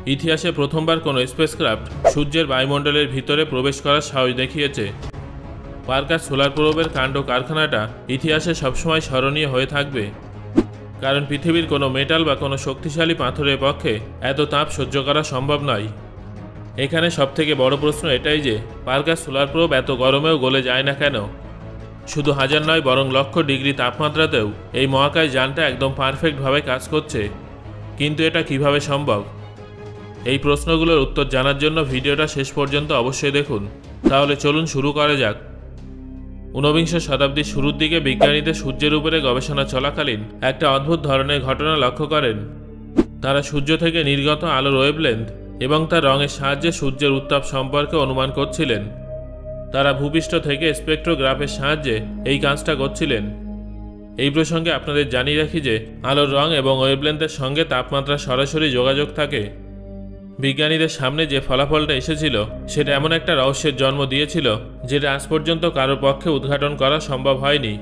ইতিহাসে প্রথমবার কোনো স্পেসক্রাফট সূর্যের বায়ুমণ্ডলের ভিতরে প্রবেশ করার সাহস দেখিয়েছে। পার্কার সোলার প্রোবের কাণ্ড কারখানাটা ইতিহাসে সবসময় স্মরণীয় হয়ে থাকবে, কারণ পৃথিবীর কোনো মেটাল বা কোনো শক্তিশালী পাথরের পক্ষে এত তাপ সহ্য করা সম্ভব নয়। এখানে সবথেকে বড় প্রশ্ন এটাই যে পার্কার সোলার প্রোব এত গরমেও গলে যায় না কেন? শুধু হাজার নয়, বরং লক্ষ ডিগ্রি তাপমাত্রাতেও এই মহাকাশ যানটা একদম পারফেক্টভাবে কাজ করছে। কিন্তু এটা কিভাবে সম্ভব? এই প্রশ্নগুলোর উত্তর জানার জন্য ভিডিওটা শেষ পর্যন্ত অবশ্যই দেখুন। তাহলে চলুন শুরু করা যাক। ঊনবিংশ শতাব্দীর শুরুর দিকে বিজ্ঞানীদের সূর্যের উপরে গবেষণা চলাকালীন একটা অদ্ভুত ধরনের ঘটনা লক্ষ্য করেন। তারা সূর্য থেকে নির্গত আলোর ওয়েভলেন্থ এবং তার রঙের সাহায্যে সূর্যের উত্তাপ সম্পর্কে অনুমান করছিলেন। তারা ভূপৃষ্ঠ থেকে স্পেকট্রোগ্রাফের সাহায্যে এই কাজটা করছিলেন। এই প্রসঙ্গে আপনাদের জানিয়ে রাখি যে আলোর রং এবং ওয়েভলেন্থের সঙ্গে তাপমাত্রার সরাসরি যোগাযোগ থাকে। বিজ্ঞানীদের সামনে যে ফলাফলটা এসেছিল সেটা এমন একটা রহস্যের জন্ম দিয়েছিল যেটা আজ পর্যন্ত কারোর পক্ষে উদ্ঘাটন করা সম্ভব হয়নি।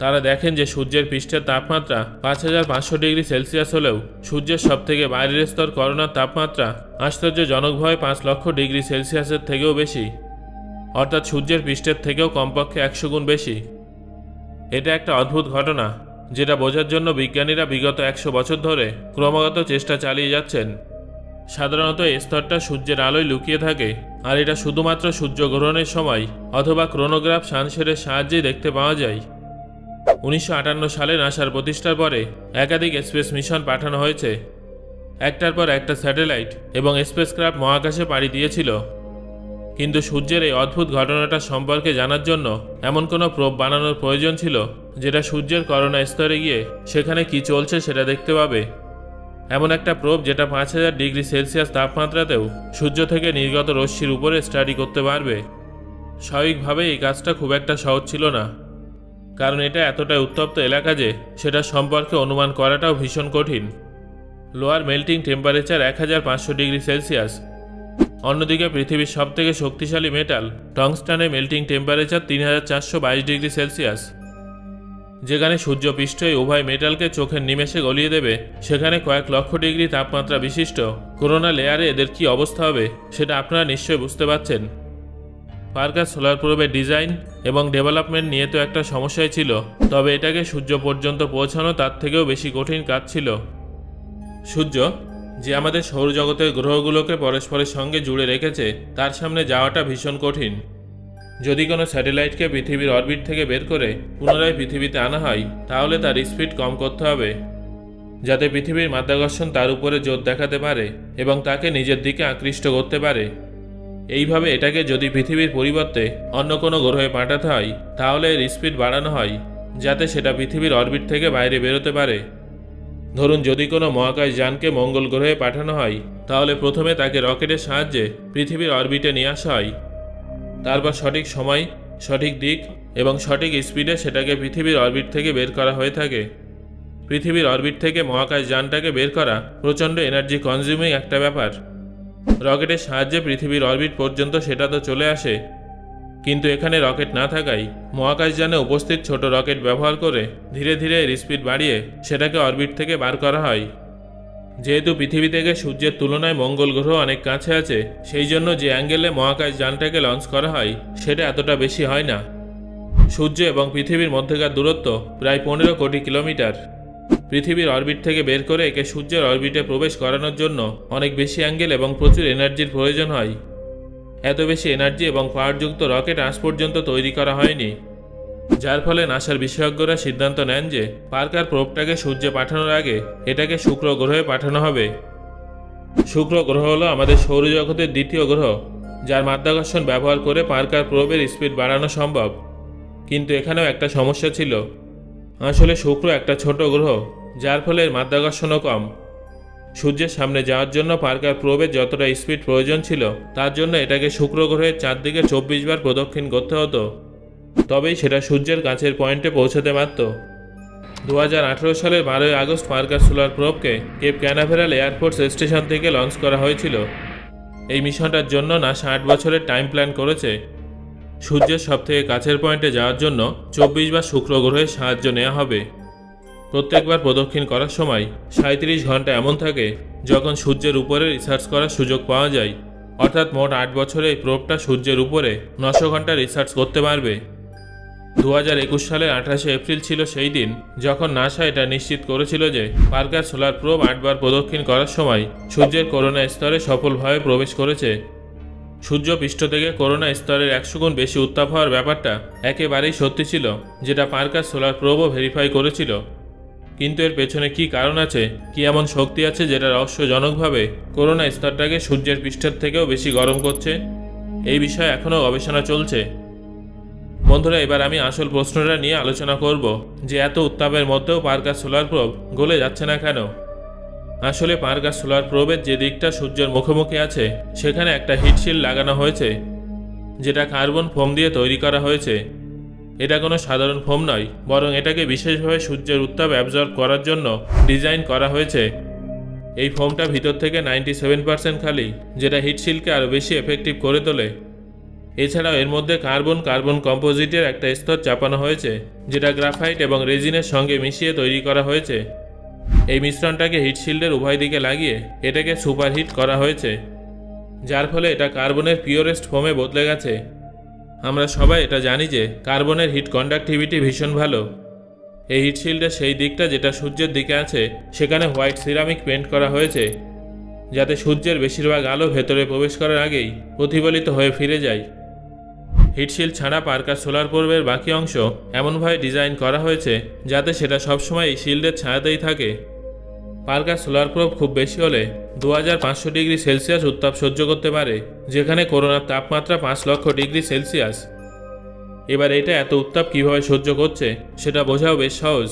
তারা দেখেন যে সূর্যের পৃষ্ঠের তাপমাত্রা 5500 ডিগ্রি সেলসিয়াস হলেও সূর্যের সবথেকে বাইরের স্তর করোনার তাপমাত্রা আশ্চর্যজনকভাবে 5 লক্ষ ডিগ্রি সেলসিয়াসের থেকেও বেশি, অর্থাৎ সূর্যের পৃষ্ঠের থেকেও কমপক্ষে 100 গুণ বেশি। এটা একটা অদ্ভুত ঘটনা যেটা বোঝার জন্য বিজ্ঞানীরা বিগত 100 বছর ধরে ক্রমাগত চেষ্টা চালিয়ে যাচ্ছেন। সাধারণত এই স্তরটা সূর্যের আলোয় লুকিয়ে থাকে, আর এটা শুধুমাত্র সূর্যগ্রহণের সময় অথবা ক্রোনোগ্রাফ সানসেটের সাহায্যেই দেখতে পাওয়া যায়। 1958 সালে নাসার প্রতিষ্ঠার পরে একাধিক স্পেস মিশন পাঠানো হয়েছে। একটার পর একটা স্যাটেলাইট এবং স্পেসক্রাফট মহাকাশে পাড়ি দিয়েছিল। কিন্তু সূর্যের এই অদ্ভুত ঘটনাটা সম্পর্কে জানার জন্য এমন কোনো প্রোব বানানোর প্রয়োজন ছিল যেটা সূর্যের করোনা স্তরে গিয়ে সেখানে কি চলছে সেটা দেখতে পাবে। এমন একটা প্রোব যেটা 5000 ডিগ্রি সেলসিয়াস তাপমাত্রাতেও সূর্য থেকে নির্গত রশ্মির উপরে স্টাডি করতে পারবে। স্বাভাবিকভাবে এই কাজটা খুব একটা সহজ ছিল না, কারণ এটা এতটাই উত্তপ্ত এলাকা যে সেটা সম্পর্কে অনুমান করাটাও ভীষণ কঠিন। Lower melting temperature 1500 degree Celsius. অন্যদিকে পৃথিবীর সবথেকে শক্তিশালী মেটাল টংস্টানের মেল্টিং টেম্পারেচার 3422 ডিগ্রি সেলসিয়াস। যেখানে সূর্যপৃষ্ঠ এই উভয় মেটালকে চোখের নিমেষে গলিয়ে দেবে, সেখানে কয়েক লক্ষ ডিগ্রি তাপমাত্রা বিশিষ্ট করোনা লেয়ারে এদের কি অবস্থা হবে সেটা আপনারা নিশ্চয়ই বুঝতে পারছেন। পার্কার সোলার প্রোবের ডিজাইন এবং ডেভেলপমেন্ট নিয়ে তো একটা সমস্যাই ছিল, তবে এটাকে সূর্য পর্যন্ত পৌঁছানো তার থেকেও বেশি কঠিন কাজ ছিল। সূর্য, যে আমাদের সৌরজগতের গ্রহগুলোকে পরস্পরের সঙ্গে জুড়ে রেখেছে, তার সামনে যাওয়াটা ভীষণ কঠিন। যদি কোনো স্যাটেলাইটকে পৃথিবীর অরবিট থেকে বের করে পুনরায় পৃথিবীতে আনা হয়, তাহলে তার স্পিড কম করতে হবে, যাতে পৃথিবীর মাধ্যাকর্ষণ তার উপরে জোর দেখাতে পারে এবং তাকে নিজের দিকে আকৃষ্ট করতে পারে। এইভাবে এটাকে যদি পৃথিবীর পরিবর্তে অন্য কোনো গ্রহে পাঠাতে হয়, তাহলে এর স্পিড বাড়ানো হয় যাতে সেটা পৃথিবীর অরবিট থেকে বাইরে বেরোতে পারে। ধরুন, যদি কোনো মহাকাশ যানকে মঙ্গল গ্রহে পাঠানো হয়, তাহলে প্রথমে তাকে রকেটের সাহায্যে পৃথিবীর অরবিটে নিয়ে আসা হয়। তারপর সঠিক সময়, সঠিক দিক এবং সঠিক স্পিডে সেটাকে পৃথিবীর অরবিট থেকে বের করা হয়ে থাকে। পৃথিবীর অরবিট থেকে মহাকাশ যানটাকে বের করা প্রচণ্ড এনার্জি কনজিউমিং একটা ব্যাপার। রকেটের সাহায্যে পৃথিবীর অরবিট পর্যন্ত সেটা তো চলে আসে, কিন্তু এখানে রকেট না থাকায় মহাকাশযানে উপস্থিত ছোট রকেট ব্যবহার করে ধীরে ধীরে এর স্পিড বাড়িয়ে সেটাকে অরবিট থেকে বার করা হয়। যেহেতু পৃথিবী থেকে সূর্যের তুলনায় মঙ্গল গ্রহ অনেক কাছে আছে, সেই জন্য যে অ্যাঙ্গেলে মহাকাশযানটাকে লঞ্চ করা হয় সেটা এতটা বেশি হয় না। সূর্য এবং পৃথিবীর মধ্যকার দূরত্ব প্রায় 15 কোটি কিলোমিটার। পৃথিবীর অরবিট থেকে বের করে একে সূর্যের অরবিটে প্রবেশ করানোর জন্য অনেক বেশি অ্যাঙ্গেল এবং প্রচুর এনার্জির প্রয়োজন হয়। এত বেশি এনার্জি এবং পাওয়ারযুক্ত রকেট আজ পর্যন্ত তৈরি করা হয়নি, যার ফলে নাসার বিশেষজ্ঞরা সিদ্ধান্ত নেন যে পার্কার প্রোবটাকে সূর্যে পাঠানোর আগে এটাকে শুক্র গ্রহে পাঠানো হবে। শুক্র গ্রহ হলো আমাদের সৌরজগতের দ্বিতীয় গ্রহ, যার মাধ্যাকর্ষণ ব্যবহার করে পার্কার প্রোবের স্পিড বাড়ানো সম্ভব। কিন্তু এখানেও একটা সমস্যা ছিল। আসলে শুক্র একটা ছোট গ্রহ, যার ফলে এর মাধ্যাকর্ষণও কম। সূর্যের সামনে যাওয়ার জন্য পার্কার প্রোবের যতটা স্পিড প্রয়োজন ছিল, তার জন্য এটাকে শুক্র গ্রহের চারদিকে 24 বার প্রদক্ষিণ করতে হতো, তবেই সেটা সূর্যের কাছের পয়েন্টে পৌঁছাতে পারত। 2018 সালের 12 আগস্ট পার্কার সোলার প্রোবকে কেপ ক্যানাভেরাল এয়ারফোর্স স্টেশন থেকে লঞ্চ করা হয়েছিল। এই মিশনটার জন্য নাসা 8 বছরের টাইম প্ল্যান করেছে। সূর্যের সবথেকে কাছের পয়েন্টে যাওয়ার জন্য 24 বার শুক্র গ্রহের সাহায্য নেওয়া হবে। প্রত্যেকবার প্রদক্ষিণ করার সময় 37 ঘন্টা এমন থাকে যখন সূর্যের উপরে রিসার্চ করার সুযোগ পাওয়া যায়। অর্থাৎ মোট 8 বছরে এই প্রোবটা সূর্যের উপরে 900 ঘন্টা রিসার্চ করতে পারবে। 2021 সালের 28শে এপ্রিল ছিল সেই দিন যখন নাসা এটা নিশ্চিত করেছিল যে পার্কার সোলার প্রোব 8 বার প্রদক্ষিণ করার সময় সূর্যের করোনা স্তরে সফলভাবে প্রবেশ করেছে। সূর্য পৃষ্ঠ থেকে করোনা স্তরের 100 গুণ বেশি উত্তাপ হওয়ার ব্যাপারটা একেবারেই সত্যি ছিল, যেটা পার্কার সোলার প্রোবও ভেরিফাই করেছিল। কিন্তু এর পেছনে কি কারণ আছে, কি এমন শক্তি আছে যেটা রহস্যজনকভাবে করোনা স্তরটাকে সূর্যের পৃষ্ঠের থেকেও বেশি গরম করছে? এই বিষয়ে এখনও গবেষণা চলছে। বন্ধুরা, এবার আমি আসল প্রশ্নটা নিয়ে আলোচনা করব যে এত উত্তাপের মধ্যেও পার্কার সোলার প্রোব গলে যাচ্ছে না কেন। আসলে পার্কার সোলার প্রোবের যে দিকটা সূর্যের মুখোমুখি আছে সেখানে একটা হিটশিল্ড লাগানো হয়েছে, যেটা কার্বন ফোম দিয়ে তৈরি করা হয়েছে। এটা কোনো সাধারণ ফোম নয়, বরং এটাকে বিশেষভাবে সূর্যের উত্তাপ অ্যাবজর্ব করার জন্য ডিজাইন করা হয়েছে। এই ফোমটা ভিতর থেকে 97% খালি, যেটা হিটশিল্ডকে আরও বেশি এফেক্টিভ করে তোলে। এছাড়াও এর মধ্যে কার্বন কম্পোজিটের একটা স্তর চাপানো হয়েছে, যেটা গ্রাফাইট এবং রেজিনের সঙ্গে মিশিয়ে তৈরি করা হয়েছে। এই মিশ্রণটাকে হিটশিল্ডের উভয় দিকে লাগিয়ে এটাকে সুপারহিট করা হয়েছে, যার ফলে এটা কার্বনের পিওরেস্ট ফোমে বদলে গেছে। আমরা সবাই এটা জানি যে কার্বনের হিট কন্ডাক্টিভিটি ভীষণ ভালো। এই হিটশিল্ডের সেই দিকটা যেটা সূর্যের দিকে আছে সেখানে হোয়াইট সিরামিক পেন্ট করা হয়েছে, যাতে সূর্যের বেশিরভাগ আলো ভেতরে প্রবেশ করার আগেই প্রতিফলিত হয়ে ফিরে যায়। হিটশিল্ড ছাড়া পার্কার সোলার প্রোবের বাকি অংশ এমনভাবে ডিজাইন করা হয়েছে যাতে সেটা সবসময় এই শিল্ডের ছায়াতেই থাকে। পার্কার সোলার প্রোব খুব বেশি হলে 2500 ডিগ্রি সেলসিয়াস উত্তাপ সহ্য করতে পারে, যেখানে করোনার তাপমাত্রা 5 লক্ষ ডিগ্রি সেলসিয়াস। এবার এটা এত উত্তাপ কিভাবে সহ্য করছে সেটা বোঝাও বেশ সহজ।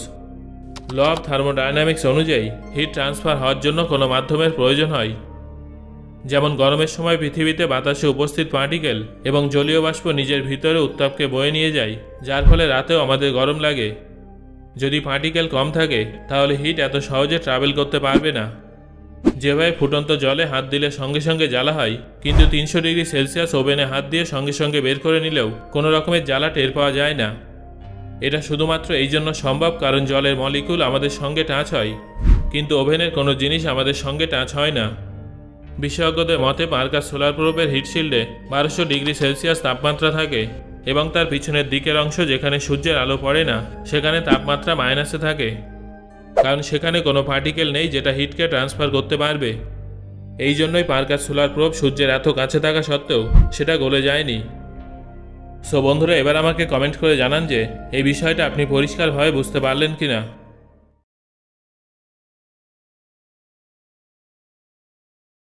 ল অফ থার্মোডাইনামিক্স অনুযায়ী হিট ট্রান্সফার হওয়ার জন্য কোনো মাধ্যমের প্রয়োজন হয়। যেমন গরমের সময় পৃথিবীতে বাতাসে উপস্থিত পার্টিকেল এবং জলীয় বাষ্প নিজের ভিতরে উত্তাপকে বয়ে নিয়ে যায়, যার ফলে রাতেও আমাদের গরম লাগে। যদি পার্টিকেল কম থাকে তাহলে হিট এত সহজে ট্রাভেল করতে পারবে না। যেভাবে ফুটন্ত জলে হাত দিলে সঙ্গে সঙ্গে জ্বালা হয়, কিন্তু 300 ডিগ্রি সেলসিয়াস ওভেনে হাত দিয়ে সঙ্গে সঙ্গে বের করে নিলেও কোনো রকমের জ্বালা টের পাওয়া যায় না। এটা শুধুমাত্র এই জন্য সম্ভব কারণ জলের মলিকুল আমাদের সঙ্গে টাচ হয়, কিন্তু ওভেনের কোনো জিনিস আমাদের সঙ্গে টাচ হয় না। বিশেষজ্ঞদের মতে পার্কার সোলার প্রোবের হিটশিল্ডে 1200 ডিগ্রি সেলসিয়াস তাপমাত্রা থাকে এবং তার পিছনের দিকের অংশ যেখানে সূর্যের আলো পড়ে না সেখানে তাপমাত্রা মাইনাসে থাকে, কারণ সেখানে কোনো পার্টিকেল নেই যেটা হিটকে ট্রান্সফার করতে পারবে। এই জন্যই পার্কার সোলার প্রোব সূর্যের এত কাছে থাকা সত্ত্বেও সেটা গলে যায়নি। সো বন্ধুরা, এবার আমাকে কমেন্ট করে জানান যে এই বিষয়টা আপনি পরিষ্কারভাবে বুঝতে পারলেন কিনা।